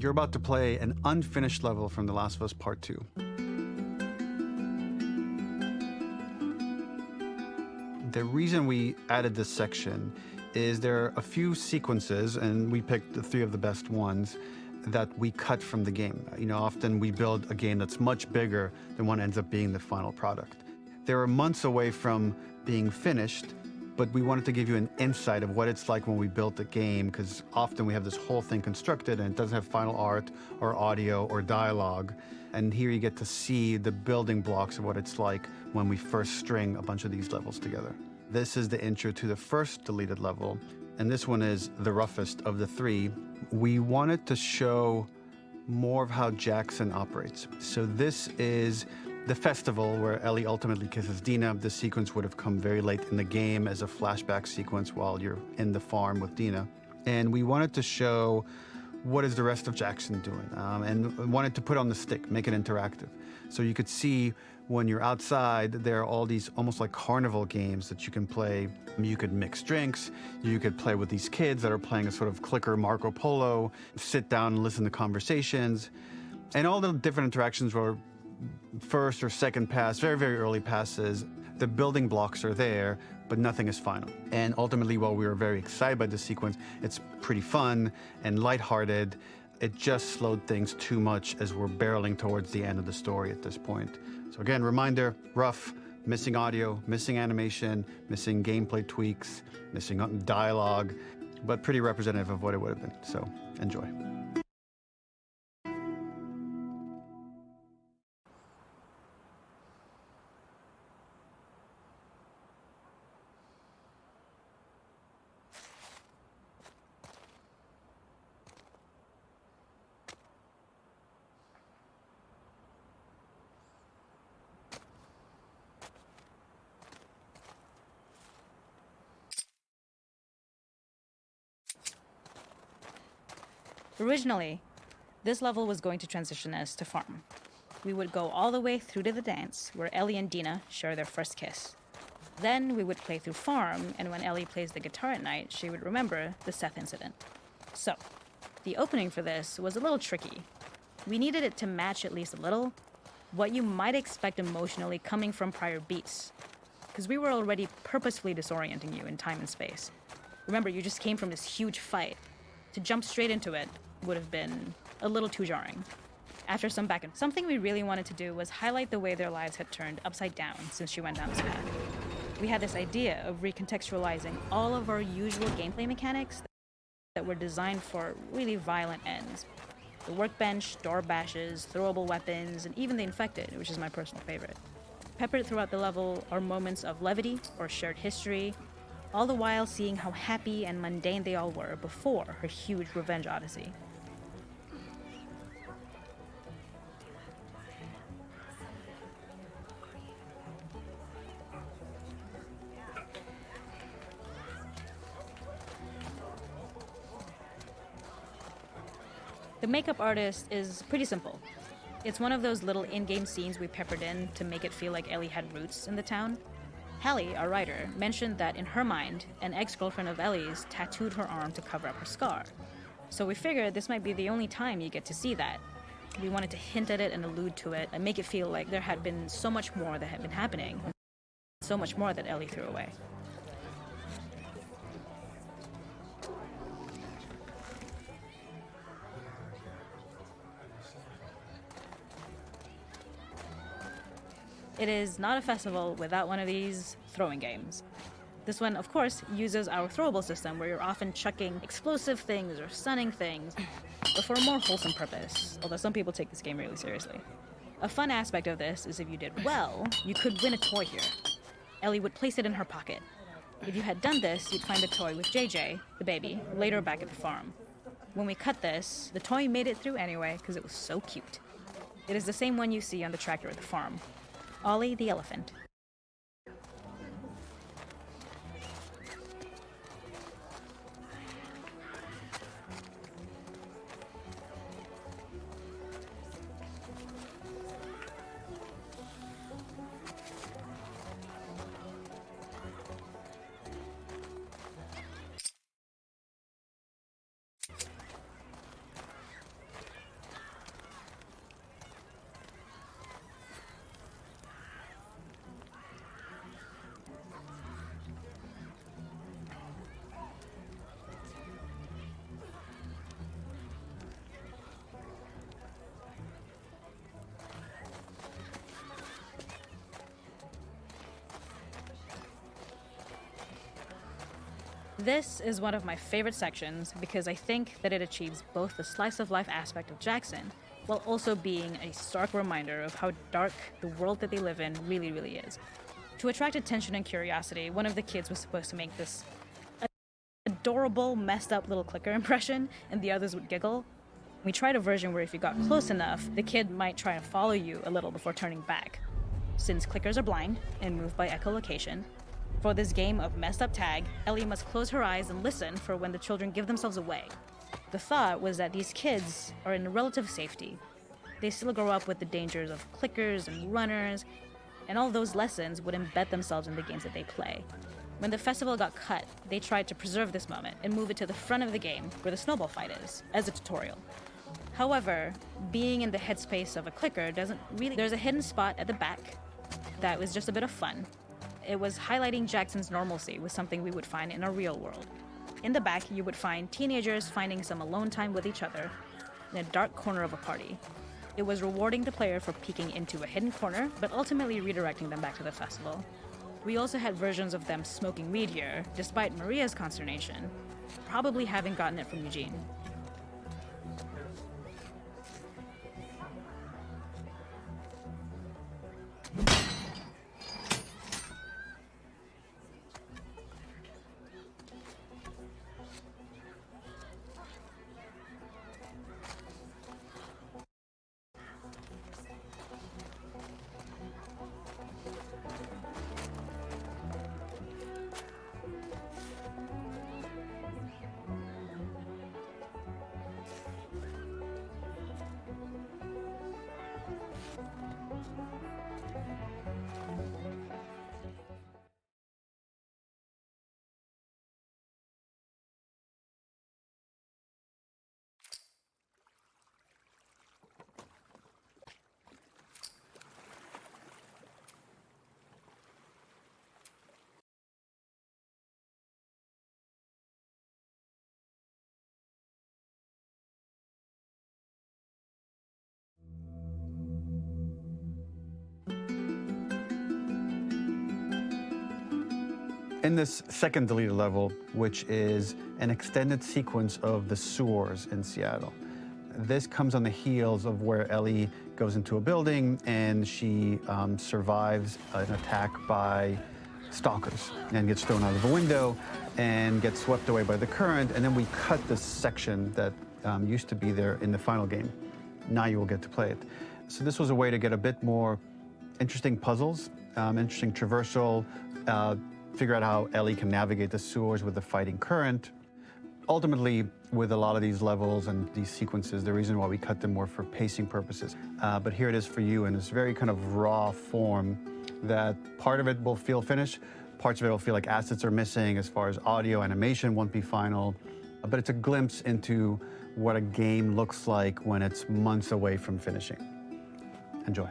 You're about to play an unfinished level from The Last of Us Part 2. The reason we added this section is there are a few sequences, and we picked the 3 of the best ones, that we cut from the game. You know, often we build a game that's much bigger than what ends up being the final product. They were months away from being finished, but we wanted to give you an insight of what it's like when we built the game, because often we have this whole thing constructed and it doesn't have final art or audio or dialogue. And here you get to see the building blocks of what it's like when we first string a bunch of these levels together. This is the intro to the first deleted level, and this one is the roughest of the 3. We wanted to show more of how Jackson operates. So this is the festival where Ellie ultimately kisses Dina. This sequence would have come very late in the game as a flashback sequence while you're in the farm with Dina. And we wanted to show what is the rest of Jackson doing, and wanted to put on the stick, make it interactive. So you could see when you're outside, there are all these almost like carnival games that you can play. You could mix drinks, you could play with these kids that are playing a sort of clicker Marco Polo, sit down and listen to conversations. And all the different interactions were first or second pass, very, very early passes. The building blocks are there, but nothing is final. And ultimately, while we were very excited by this sequence, it's pretty fun and lighthearted. It just slowed things too much as we're barreling towards the end of the story at this point. So again, reminder, rough, missing audio, missing animation, missing gameplay tweaks, missing dialogue, but pretty representative of what it would have been. So enjoy. Originally, this level was going to transition us to farm. We would go all the way through to the dance, where Ellie and Dina share their first kiss. Then we would play through farm, and when Ellie plays the guitar at night, she would remember the Seth incident. So, the opening for this was a little tricky. We needed it to match at least a little what you might expect emotionally coming from prior beats, because we were already purposefully disorienting you in time and space. Remember, you just came from this huge fight. To jump straight into it would have been a little too jarring. After some back and something we really wanted to do was highlight the way their lives had turned upside down since she went down this path. We had this idea of recontextualizing all of our usual gameplay mechanics that were designed for really violent ends. The workbench, door bashes, throwable weapons, and even the infected, which is my personal favorite. Peppered throughout the level are moments of levity or shared history, all the while seeing how happy and mundane they all were before her huge revenge odyssey. The makeup artist is pretty simple. It's one of those little in-game scenes we peppered in to make it feel like Ellie had roots in the town. Hallie, our writer, mentioned that in her mind, an ex-girlfriend of Ellie's tattooed her arm to cover up her scar. So we figured this might be the only time you get to see that. We wanted to hint at it and allude to it and make it feel like there had been so much more that had been happening, so much more that Ellie threw away. It is not a festival without one of these throwing games. This one, of course, uses our throwable system where you're often chucking explosive things or stunning things, but for a more wholesome purpose, although some people take this game really seriously. A fun aspect of this is if you did well, you could win a toy here. Ellie would place it in her pocket. If you had done this, you'd find the toy with JJ, the baby, later back at the farm. When we cut this, the toy made it through anyway because it was so cute. It is the same one you see on the tractor at the farm. Ollie the elephant. This is one of my favorite sections because I think that it achieves both the slice of life aspect of Jackson while also being a stark reminder of how dark the world that they live in really, really is. To attract attention and curiosity, one of the kids was supposed to make this adorable, messed up little clicker impression, and the others would giggle. We tried a version where if you got close enough, the kid might try and follow you a little before turning back. Since clickers are blind and move by echolocation, for this game of messed up tag, Ellie must close her eyes and listen for when the children give themselves away. The thought was that these kids are in relative safety. They still grow up with the dangers of clickers and runners, and all those lessons would embed themselves in the games that they play. When the festival got cut, they tried to preserve this moment and move it to the front of the game where the snowball fight is, as a tutorial. However, being in the headspace of a clicker doesn't really... There's a hidden spot at the back that was just a bit of fun. It was highlighting Jackson's normalcy with something we would find in a real world. In the back, you would find teenagers finding some alone time with each other in a dark corner of a party. It was rewarding the player for peeking into a hidden corner, but ultimately redirecting them back to the festival. We also had versions of them smoking weed here, despite Maria's consternation, probably having gotten it from Eugene. In this second deleted level, which is an extended sequence of the sewers in Seattle, this comes on the heels of where Ellie goes into a building and she survives an attack by stalkers and gets thrown out of a window and gets swept away by the current. And then we cut this section that used to be there in the final game. Now you will get to play it. So this was a way to get a bit more interesting puzzles, interesting traversal, figure out how Ellie can navigate the sewers with the fighting current. Ultimately, with a lot of these levels and these sequences, the reason why we cut them were for pacing purposes. But here it is for you in this very kind of raw form that part of it will feel finished, parts of it will feel like assets are missing as far as audio, animation won't be final. But it's a glimpse into what a game looks like when it's months away from finishing. Enjoy.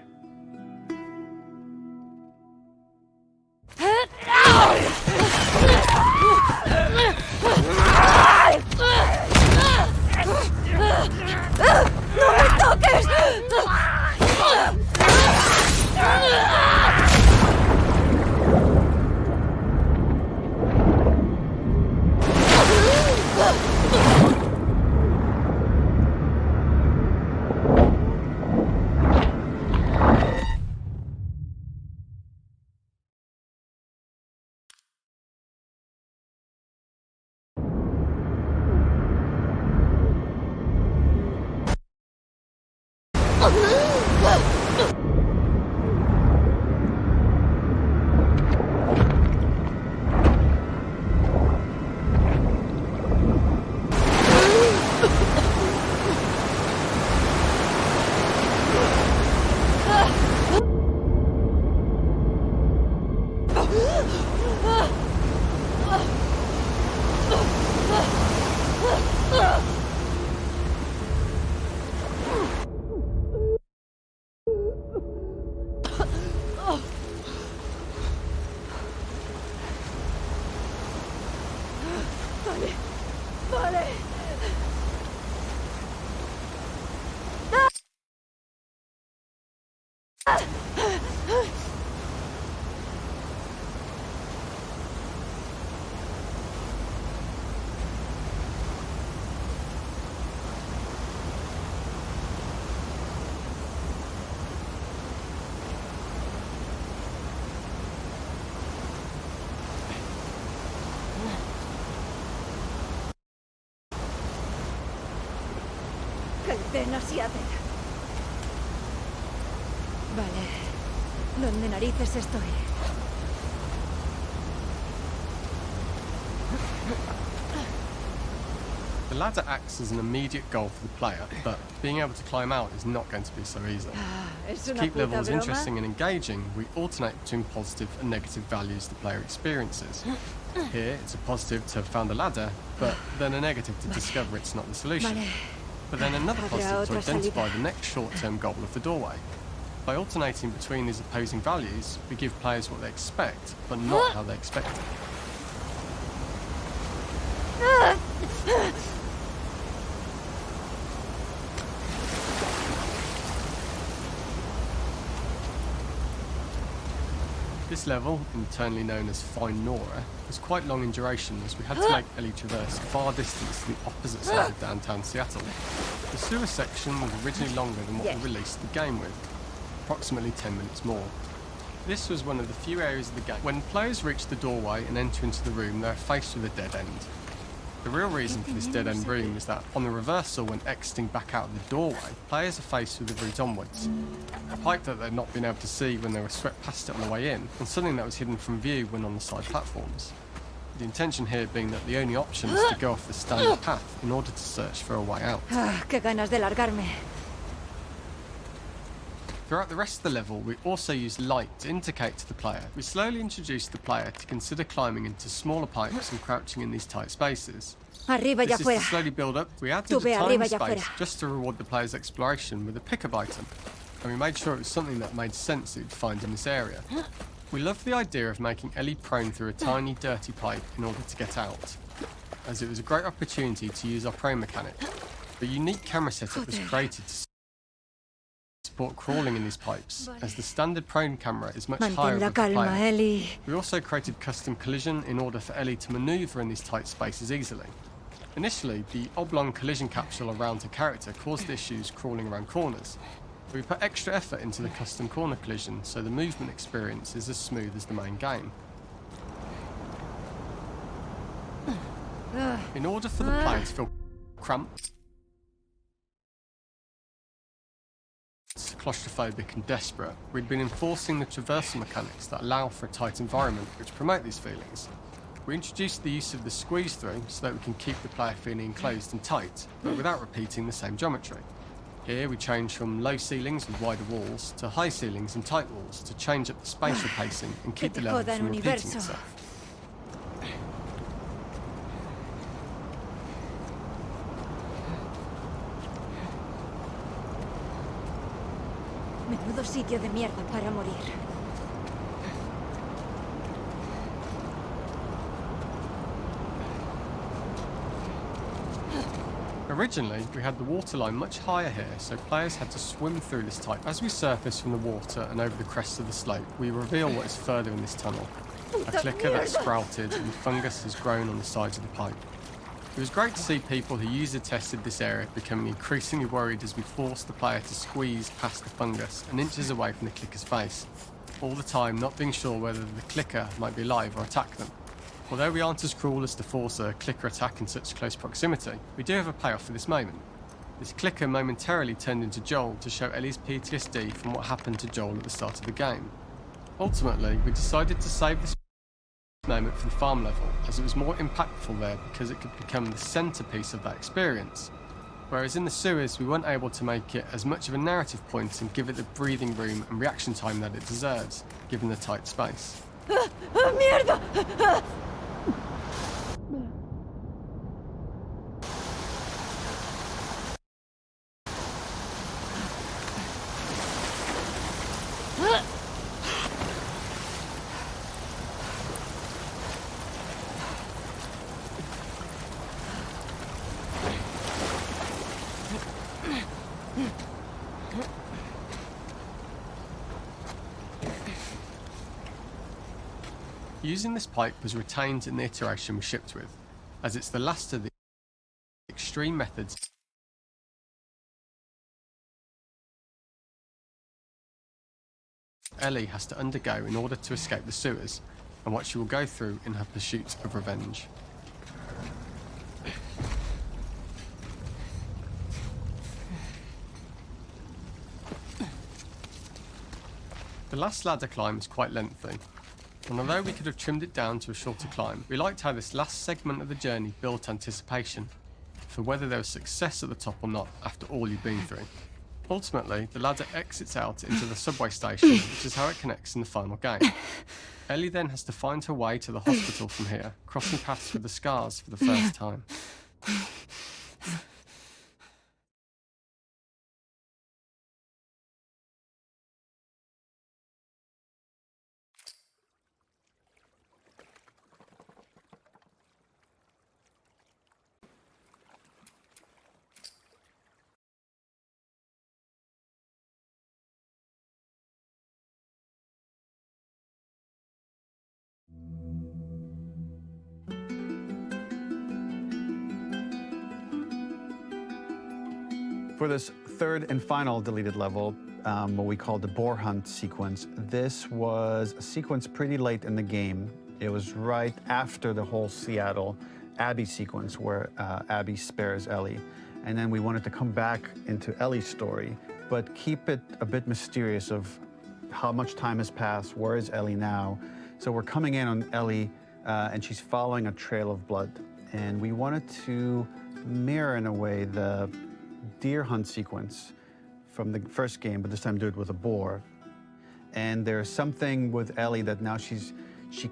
Maldena Seattle. Vale. ¿Dónde narices estoy? The ladder acts as an immediate goal for the player, but being able to climb out is not going to be so easy. ¿Es To una keep puta levels broma? interesting and engaging, we alternate between positive and negative values the player experiences. Here, it's a positive to have found a ladder, but then a negative to discover it's not the solution. Vale. But then another Habrá positive to otra identify salida. the next short-term goal of the doorway. By alternating between these opposing values, we give players what they expect, but not how they expect it. This level, internally known as Find Nora, was quite long in duration as we had to make Ellie traverse far distance to the opposite side of downtown Seattle. The sewer section was originally longer than what we released the game with, approximately 10 minutes more. This was one of the few areas of the game. When players reach the doorway and enter into the room, they are faced with a dead end. The real reason for this dead end room is that on the reversal, when exiting back out of the doorway, players are faced with the route onwards. A pipe that they'd not been able to see when they were swept past it on the way in, and something that was hidden from view when on the side platforms. The intention here being that the only option is to go off the standard path in order to search for a way out. Qué ganas de largarme. Throughout the rest of the level, we also use light to indicate to the player. We slowly introduce the player to consider climbing into smaller pipes and crouching in these tight spaces. Arriba y This is to afuera. slowly build up. We added a Sube tiny arriba y space afuera. just to reward the player's exploration with a pickup item, and we made sure it was something that made sense that you'd find in this area. We love the idea of making Ellie prone through a tiny, dirty pipe in order to get out, as it was a great opportunity to use our prone mechanic. A unique camera setup was created to support crawling in these pipes, as the standard prone camera is much higher Mantén la above the calma, player. Ellie. We also created custom collision in order for Ellie to manoeuvre in these tight spaces easily. Initially, the oblong collision capsule around her character caused issues crawling around corners. We put extra effort into the custom corner collision so the movement experience is as smooth as the main game. In order for the player to feel cramped, claustrophobic and desperate, we'd been enforcing the traversal mechanics that allow for a tight environment which promote these feelings. We introduced the use of the squeeze through so that we can keep the player feeling enclosed and tight, but without repeating the same geometry. Here we change from low ceilings with wider walls to high ceilings and tight walls to change up the spatial pacing and keep the level jodan, from repeating universo. itself. Menudo sitio de mierda para morir. Originally, we had the waterline much higher here, so players had to swim through this type. As we surface from the water and over the crest of the slope, we reveal what is further in this tunnel. A clicker that sprouted and fungus has grown on the sides of the pipe. It was great to see people who user tested this area becoming increasingly worried as we forced the player to squeeze past the fungus and inches away from the clicker's face, all the time not being sure whether the clicker might be alive or attack them. Although we aren't as cruel as to force a clicker attack in such close proximity, we do have a payoff for this moment. This clicker momentarily turned into Joel to show Ellie's PTSD from what happened to Joel at the start of the game. Ultimately, we decided to save this moment for the farm level, as it was more impactful there because it could become the centrepiece of that experience. Whereas in the sewers, we weren't able to make it as much of a narrative point and give it the breathing room and reaction time that it deserves, given the tight space. ¡Mierda! Using this pipe was retained in the iteration we shipped with, as it's the last of the extreme methods Ellie has to undergo in order to escape the sewers, and what she will go through in her pursuit of revenge. The last ladder climb is quite lengthy, and although we could have trimmed it down to a shorter climb, we liked how this last segment of the journey built anticipation for whether there was success at the top or not after all you've been through. Ultimately, the ladder exits out into the subway station, which is how it connects in the final game. Ellie then has to find her way to the hospital from here, crossing paths with the scars for the first time. For this third and final deleted level, what we call the boar hunt sequence, this was a sequence pretty late in the game. It was right after the whole Seattle Abby sequence where Abby spares Ellie. And then we wanted to come back into Ellie's story, but keep it a bit mysterious of how much time has passed, where is Ellie now? So we're coming in on Ellie and she's following a trail of blood. And we wanted to mirror in a way the deer hunt sequence from the first game, but this time do it with a boar. And there's something with Ellie that now she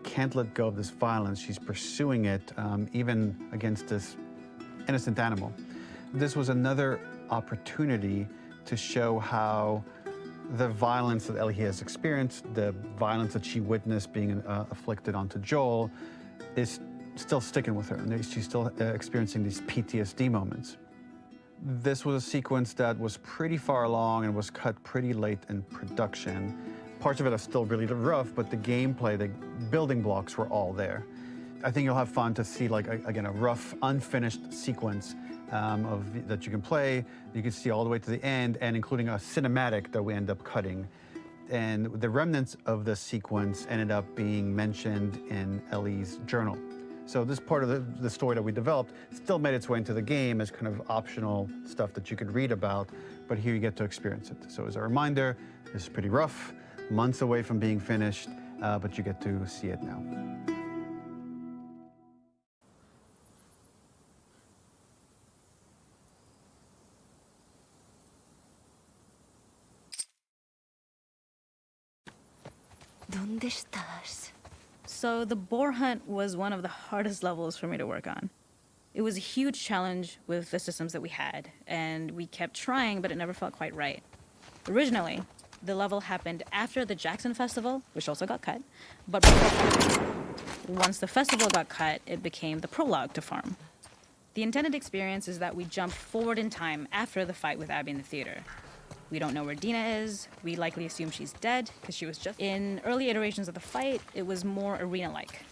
can't let go of this violence. She's pursuing it, even against this innocent animal. This was another opportunity to show how the violence that Ellie has experienced, the violence that she witnessed being afflicted onto Joel, is still sticking with her, and she's still experiencing these PTSD moments. This was a sequence that was pretty far along and was cut pretty late in production. Parts of it are still really rough, but the gameplay, the building blocks were all there. I think you'll have fun to see, like, again, a rough, unfinished sequence that you can play. You can see all the way to the end, and including a cinematic that we end up cutting. And the remnants of the sequence ended up being mentioned in Ellie's journal. So this part of the story that we developed still made its way into the game as kind of optional stuff that you could read about, but here you get to experience it. So as a reminder, this is pretty rough, months away from being finished, but you get to see it now. ¿Dónde estás? So the boar hunt was one of the hardest levels for me to work on. It was a huge challenge with the systems that we had, and we kept trying, but it never felt quite right. Originally, the level happened after the Jackson Festival, which also got cut, but once the festival got cut, it became the prologue to Farm. The intended experience is that we jump forward in time after the fight with Abby in the theater. We don't know where Dina is. We likely assume she's dead because she was just... In early iterations of the fight, it was more arena-like.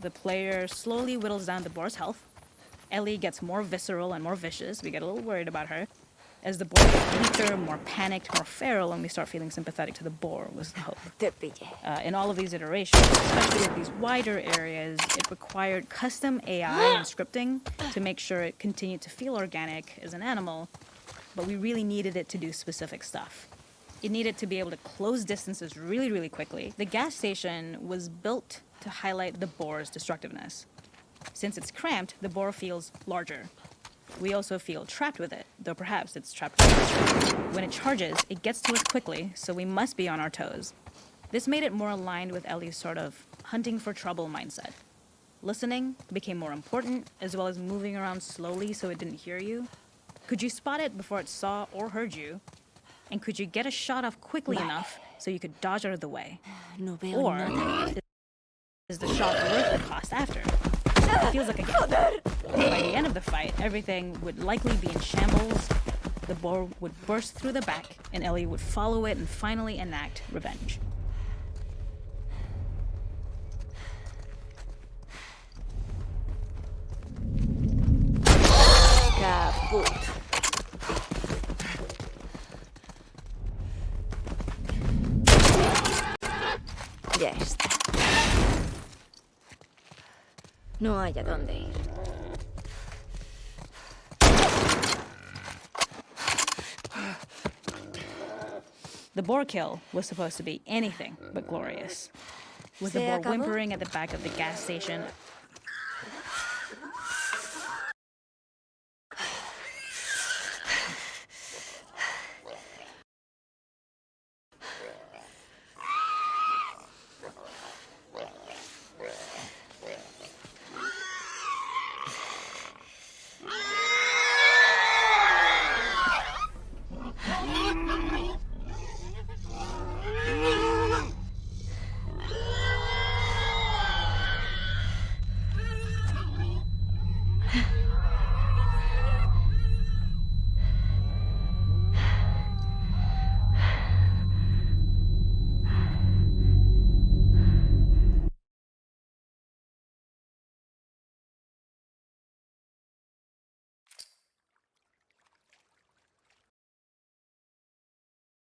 The player slowly whittles down the boar's health. Ellie gets more visceral and more vicious. We get a little worried about her. As the boar gets weaker, more panicked, more feral, and we start feeling sympathetic to the boar, was the hope. Te pillé. In all of these iterations, especially with these wider areas, it required custom AI and scripting to make sure it continued to feel organic as an animal, but we really needed it to do specific stuff. It needed to be able to close distances really, really quickly. The gas station was built to highlight the boar's destructiveness. Since it's cramped, the boar feels larger. We also feel trapped with it, though perhaps it's trapped with us. When it charges, it gets to us quickly, so we must be on our toes. This made it more aligned with Ellie's sort of hunting for trouble mindset. Listening became more important, as well as moving around slowly so it didn't hear you. Could you spot it before it saw or heard you? And could you get a shot off quickly enough so you could dodge out of the way? No veo Or nada. is the shot worth the cost after? It feels like a gamble. By the end of the fight, everything would likely be in shambles. The boar would burst through the back, and Ellie would follow it and finally enact revenge. Caput. Ya está. No hay a dónde ir. The boar kill was supposed to be anything but glorious. With the Se boar acabó. whimpering at the back of the gas station,